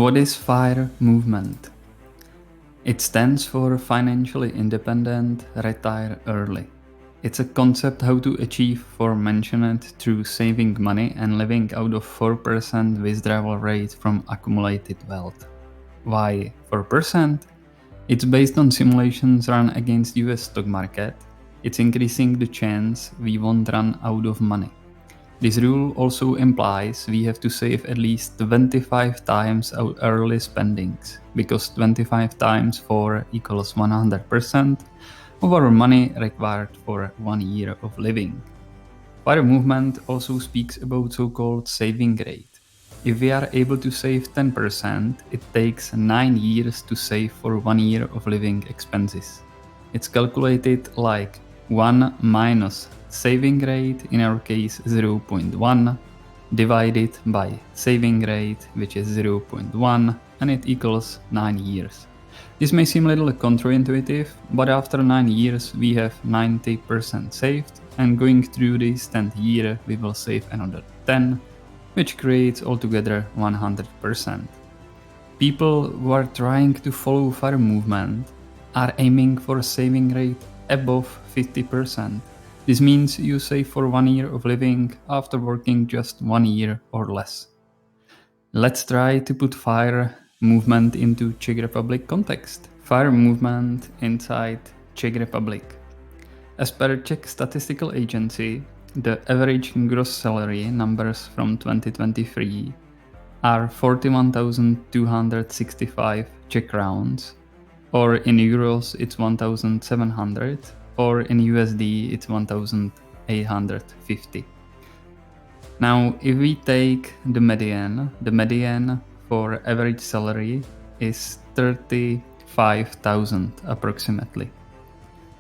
What is FIRE movement? It stands for Financially Independent Retire Early. It's a concept how to achieve fore-mentioned through saving money and living out of 4% withdrawal rate from accumulated wealth. Why 4%? It's based on simulations run against US stock market. It's increasing the chance we won't run out of money. This rule also implies we have to save at least 25 times our early spendings, because 25 times 4 equals 100% of our money required for 1 year of living. FIRE movement also speaks about so-called saving rate. If we are able to save 10%, it takes 9 years to save for 1 year of living expenses. It's calculated like 1 minus saving rate, in our case 0.1, divided by saving rate, which is 0.1, and it equals 9 years. This may seem a little counterintuitive, but after 9 years we have 90% saved, and going through this 10th year we will save another 10, which creates altogether 100%. People who are trying to follow FIRE movement are aiming for a saving rate above 50%. This means you save for 1 year of living after working just 1 year or less. Let's try to put FIRE movement into Czech Republic context. FIRE movement inside Czech Republic. As per Czech Statistical Agency, the average gross salary numbers from 2023 are 41,265 Czech crowns, or in euros it's 1,700, or in USD it's 1,850. Now, if we take the median for average salary is 35,000 approximately,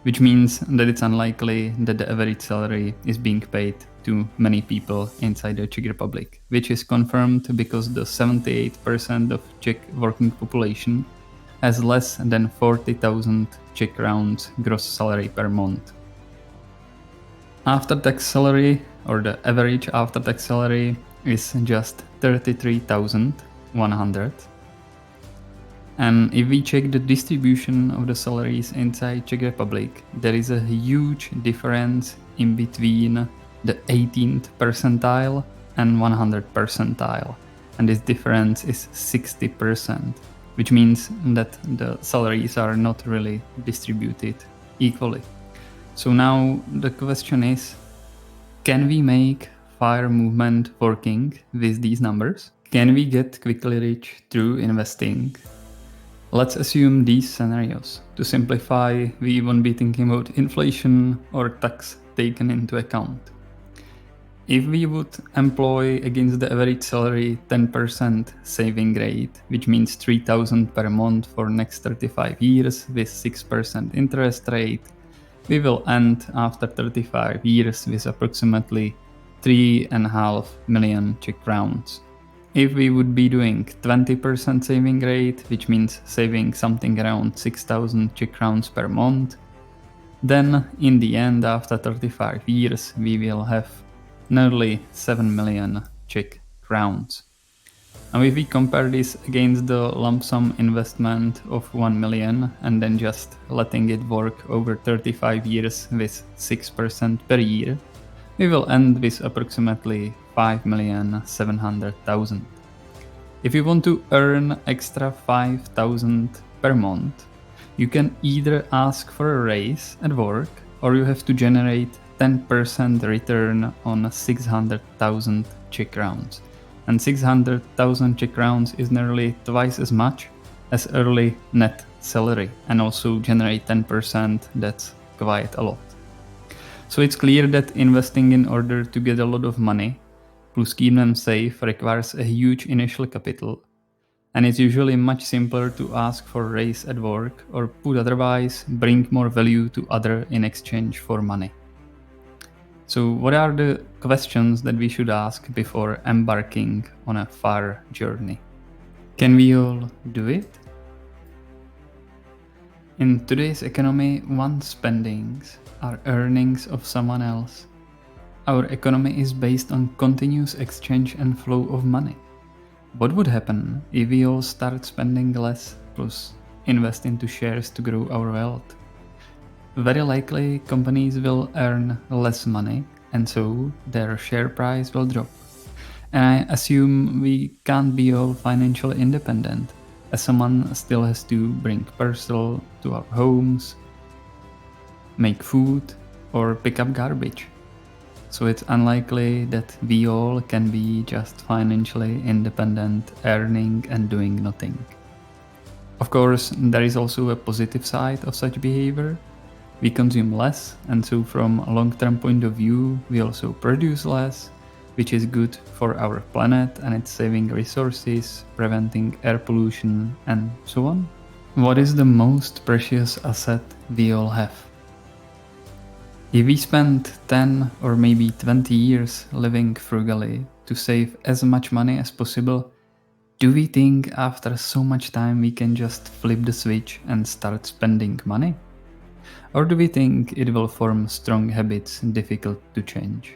which means that it's unlikely that the average salary is being paid to many people inside the Czech Republic, which is confirmed because the 78% of Czech working population has less than 40,000 Czech crowns gross salary per month. After-tax salary, or the average after-tax salary, is just 33,100. And if we check the distribution of the salaries inside Czech Republic, there is a huge difference in between the 18th percentile and 100th percentile. And this difference is 60%. Which means that the salaries are not really distributed equally. So now the question is, can we make FIRE movement working with these numbers? Can we get quickly rich through investing? Let's assume these scenarios. To simplify, we won't be thinking about inflation or tax taken into account. If we would employ against the average salary 10% saving rate, which means 3,000 per month for next 35 years with 6% interest rate, we will end after 35 years with approximately 3.5 million Czech crowns. If we would be doing 20% saving rate, which means saving something around 6,000 Czech crowns per month, then in the end after 35 years we will have nearly 7 million Czech crowns. Now if we compare this against the lump sum investment of 1 million and then just letting it work over 35 years with 6% per year, we will end with approximately 5,700,000. If you want to earn extra 5,000 per month, you can either ask for a raise at work, or you have to generate 10% return on 600,000 Czech crowns. And 600,000 Czech crowns is nearly twice as much as early net salary, and also generate 10%, that's quite a lot. So it's clear that investing in order to get a lot of money, plus keep them safe, requires a huge initial capital. And it's usually much simpler to ask for a raise at work, or put otherwise, bring more value to other in exchange for money. So what are the questions that we should ask before embarking on a FIRE journey? Can we all do it? In today's economy, one's spendings are earnings of someone else. Our economy is based on continuous exchange and flow of money. What would happen if we all start spending less plus invest into shares to grow our wealth? Very likely companies will earn less money and so their share price will drop. And I assume we can't be all financially independent, as someone still has to bring parcel to our homes, make food, or pick up garbage. So it's unlikely that we all can be just financially independent, earning and doing nothing. Of course, there is also a positive side of such behavior. We consume less, and so from a long-term point of view, we also produce less, which is good for our planet and it's saving resources, preventing air pollution, and so on. What is the most precious asset we all have? If we spend 10 or maybe 20 years living frugally to save as much money as possible, do we think after so much time we can just flip the switch and start spending money? Or do we think it will form strong habits difficult to change?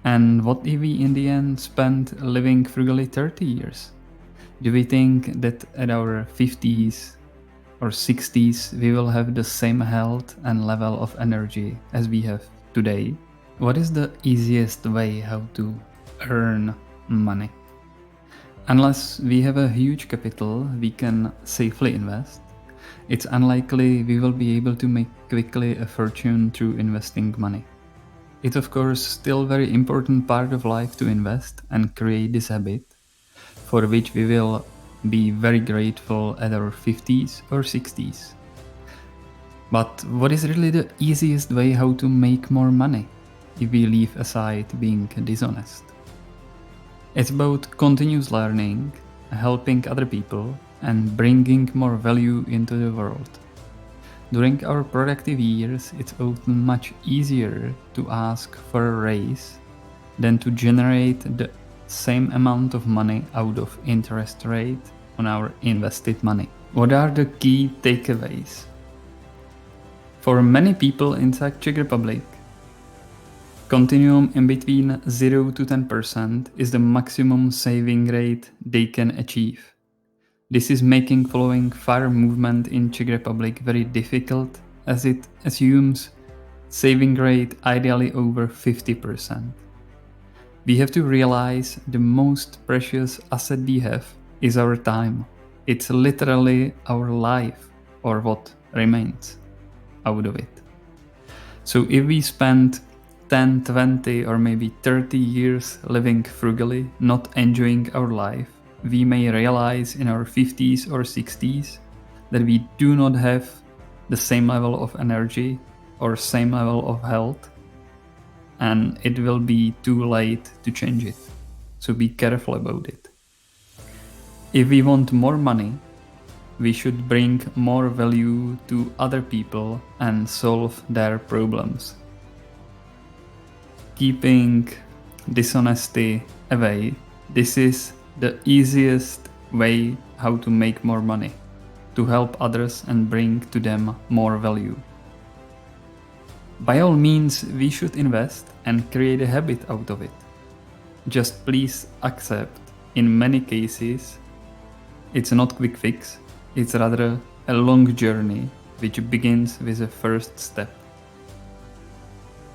And what if we in the end spend living frugally 30 years? Do we think that at our 50s or 60s we will have the same health and level of energy as we have today? What is the easiest way how to earn money? Unless we have a huge capital we can safely invest, it's unlikely we will be able to make quickly a fortune through investing money. It's of course still a very important part of life to invest and create this habit, for which we will be very grateful at our 50s or 60s. But what is really the easiest way how to make more money if we leave aside being dishonest? It's about continuous learning, helping other people, and bringing more value into the world. During our productive years, it's often much easier to ask for a raise than to generate the same amount of money out of interest rate on our invested money. What are the key takeaways? For many people in Czech Republic, continuum in between 0 to 10% is the maximum saving rate they can achieve. This is making following FIRE movement in Czech Republic very difficult, as it assumes saving rate ideally over 50%. We have to realize the most precious asset we have is our time. It's literally our life, or what remains out of it. So if we spend 10, 20 or maybe 30 years living frugally, not enjoying our life, we may realize in our 50s or 60s that we do not have the same level of energy or same level of health, and it will be too late to change it. So be careful about it. If we want more money, we should bring more value to other people and solve their problems. Keeping dishonesty away, this is the easiest way how to make more money, to help others and bring to them more value. By all means, we should invest and create a habit out of it. Just please accept, in many cases, it's not quick fix, it's rather a long journey which begins with a first step.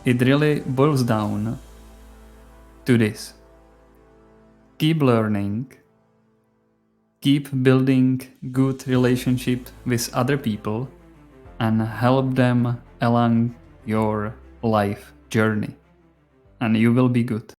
It really boils down to this. Keep learning, keep building good relationships with other people, and help them along your life journey, and you will be good.